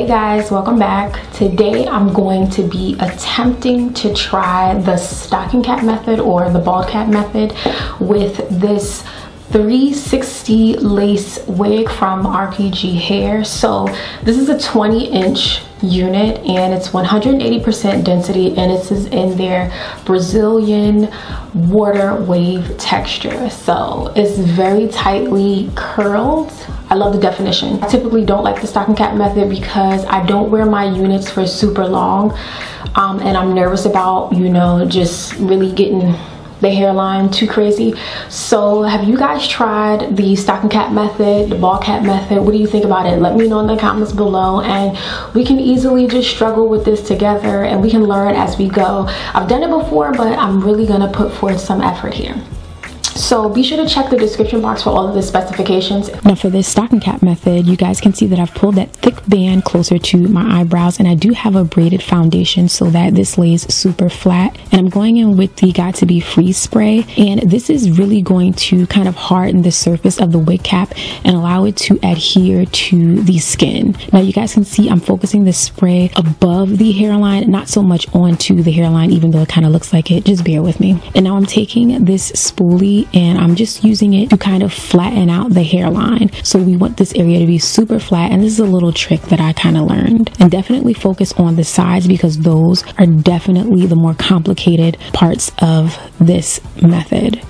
Hey guys, welcome back. Today I'm going to be attempting to try the stocking cap method or the bald cap method with this 360 lace wig from RPGhair. So this is a 20-inch unit and it's 180% density, and it is in their Brazilian water wave texture. So it's very tightly curled. I love the definition. I typically don't like the stocking cap method because I don't wear my units for super long, and I'm nervous about, you know, just really getting the hairline too crazy. So have you guys tried the stocking cap method, the bald cap method? What do you think about it? Let me know in the comments below, and we can easily just struggle with this together and we can learn as we go. I've done it before, but I'm really gonna put forth some effort here. So be sure to check the description box for all of the specifications. Now for this stocking cap method, you guys can see that I've pulled that thick band closer to my eyebrows, and I do have a braided foundation so that this lays super flat. And I'm going in with the Got To Be Freeze spray, and this is really going to kind of harden the surface of the wig cap and allow it to adhere to the skin. Now you guys can see I'm focusing the spray above the hairline, not so much onto the hairline, even though it kind of looks like it. Just bear with me. And now I'm taking this spoolie and I'm just using it to kind of flatten out the hairline. So we want this area to be super flat, and this is a little trick that I kind of learned. And definitely focus on the sides because those are definitely the more complicated parts of this method.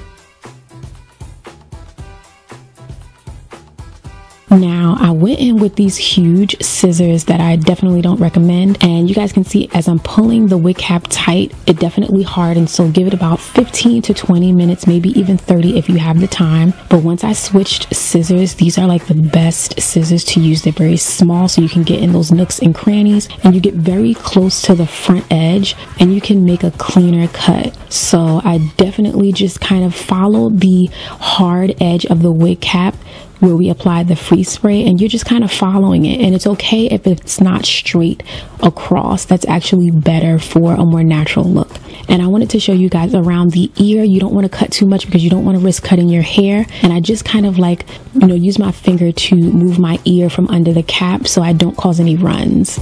Now I went in with these huge scissors that I definitely don't recommend, and you guys can see as I'm pulling the wig cap tight, it definitely hardens. So give it about 15 to 20 minutes, maybe even 30 if you have the time. But once I switched scissors, these are like the best scissors to use. They're very small, so you can get in those nooks and crannies, and you get very close to the front edge and you can make a cleaner cut. So I definitely just kind of follow the hard edge of the wig cap where we applied the freeze spray, and you're just kind of following it. And it's okay if it's not straight across. That's actually better for a more natural look. And I wanted to show you guys around the ear. You don't want to cut too much because you don't want to risk cutting your hair. And I just kind of like, you know, use my finger to move my ear from under the cap so I don't cause any runs.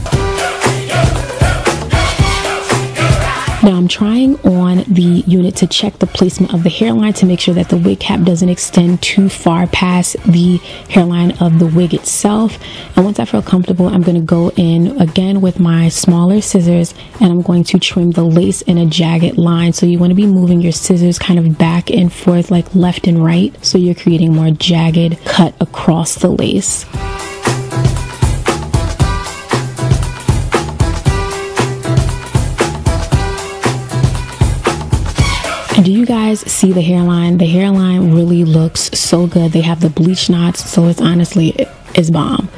Now I'm trying on the unit to check the placement of the hairline to make sure that the wig cap doesn't extend too far past the hairline of the wig itself. And once I feel comfortable, I'm going to go in again with my smaller scissors, and I'm going to trim the lace in a jagged line. So you want to be moving your scissors kind of back and forth, like left and right, so you're creating more jagged cut across the lace. Do you guys see the hairline? The hairline really looks so good. They have the bleach knots, so it's honestly, it's bomb.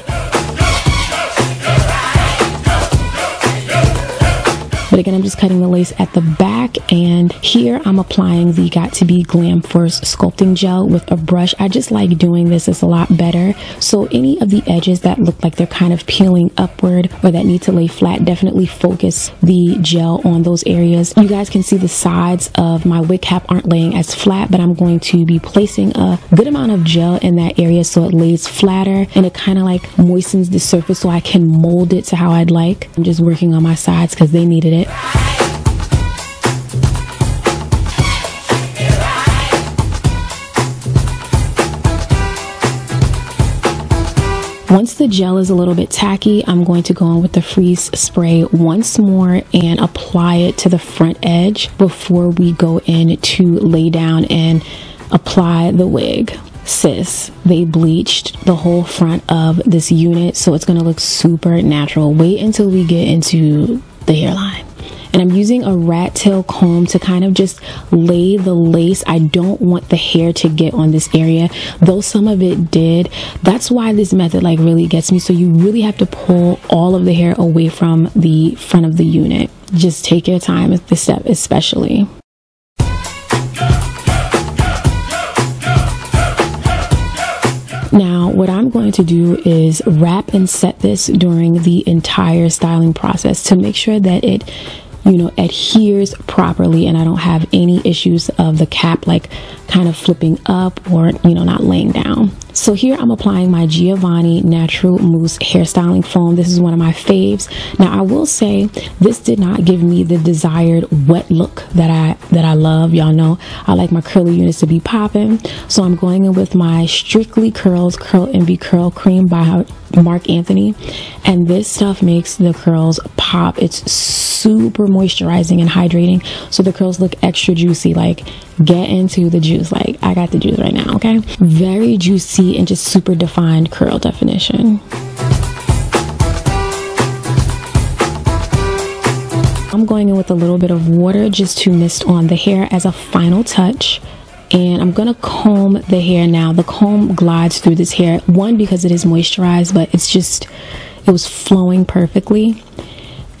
But again, I'm just cutting the lace at the back, and here I'm applying the Got To Be Glam Force sculpting gel with a brush. I just like doing this. It's a lot better. So any of the edges that look like they're kind of peeling upward or that need to lay flat, definitely focus the gel on those areas. You guys can see the sides of my wig cap aren't laying as flat, but I'm going to be placing a good amount of gel in that area so it lays flatter and it kind of like moistens the surface so I can mold it to how I'd like. I'm just working on my sides because they needed it. Once the gel is a little bit tacky, I'm going to go in with the freeze spray once more and apply it to the front edge before we go in to lay down and apply the wig. Sis, they bleached the whole front of this unit, so it's gonna look super natural. Wait until we get into the hairline. And I'm using a rat tail comb to kind of just lay the lace. I don't want the hair to get on this area, though some of it did. That's why this method like really gets me. So you really have to pull all of the hair away from the front of the unit. Just take your time with this step especially. Now, what I'm going to do is wrap and set this during the entire styling process to make sure that it you know, adheres properly, and I don't have any issues of the cap like kind of flipping up or, you know, not laying down. So here I'm applying my Giovanni Natural Mousse hairstyling foam. This is one of my faves. Now I will say this did not give me the desired wet look that I love. Y'all know I like my curly units to be popping. So I'm going in with my Strictly Curls Curl Envy Curl Cream by Mark Anthony, and this stuff makes the curls pop. It's super moisturizing and hydrating, so the curls look extra juicy. Like, get into the juice. Like, I got the juice right now. Okay, very juicy and just super defined curl definition. I'm going in with a little bit of water just to mist on the hair as a final touch. And I'm gonna comb the hair now. The comb glides through this hair, one, because it is moisturized, but it was flowing perfectly.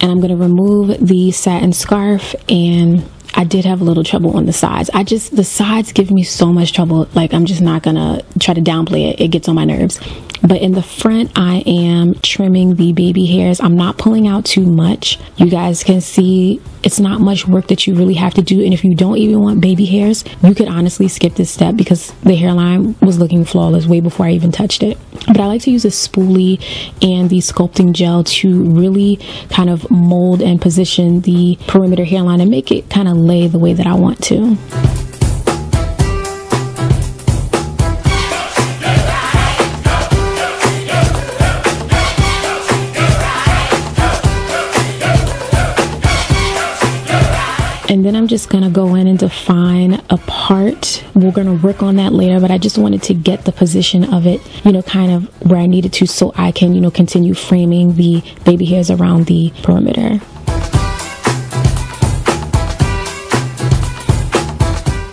And I'm gonna remove the satin scarf, and I did have a little trouble on the sides. The sides give me so much trouble. Like, I'm just not gonna try to downplay it. It gets on my nerves. But in the front, I am trimming the baby hairs. I'm not pulling out too much. You guys can see it's not much work that you really have to do. And if you don't even want baby hairs, you could honestly skip this step because the hairline was looking flawless way before I even touched it. But I like to use a spoolie and the sculpting gel to really kind of mold and position the perimeter hairline and make it kind of lay the way that I want to. And then I'm just gonna go in and define a part. We're gonna work on that later, but I just wanted to get the position of it, you know, kind of where I needed to, so I can, you know, continue framing the baby hairs around the perimeter.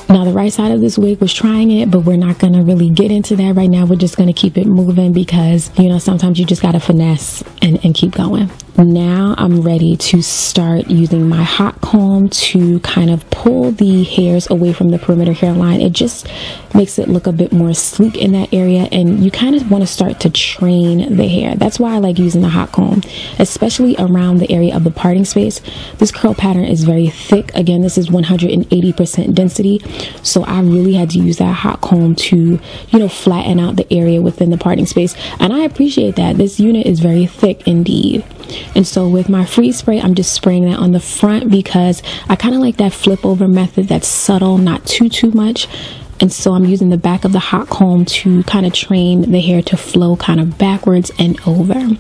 Now the right side of this wig was trying it, but we're not going to really get into that right now. We're just going to keep it moving because, you know, sometimes you just got to finesse and keep going. Now I'm ready to start using my hot comb to kind of pull the hairs away from the perimeter hairline. It just makes it look a bit more sleek in that area, and you kind of want to start to train the hair. That's why I like using the hot comb, especially around the area of the parting space. This curl pattern is very thick. Again, this is 180% density, so I really had to use that hot comb to, you know, flatten out the area within the parting space, and I appreciate that. This unit is very thick indeed. And so with my freeze spray, I'm just spraying that on the front because I kind of like that flip over method that's subtle, not too much. And so I'm using the back of the hot comb to kind of train the hair to flow kind of backwards and over.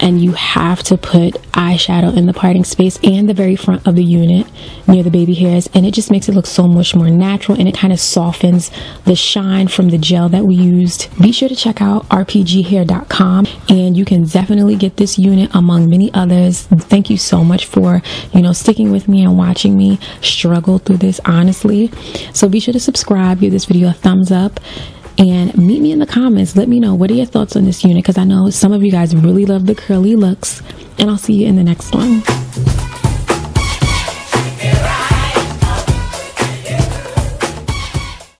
And you have to put eyeshadow in the parting space and the very front of the unit near the baby hairs, and it just makes it look so much more natural, and it kind of softens the shine from the gel that we used. Be sure to check out RPGhair.com, and you can definitely get this unit among many others. Thank you so much for, you know, sticking with me and watching me struggle through this, honestly. So be sure to subscribe, give this video a thumbs up, and meet me in the comments. Let me know, what are your thoughts on this unit, because I know some of you guys really love the curly looks, and I'll see you in the next one.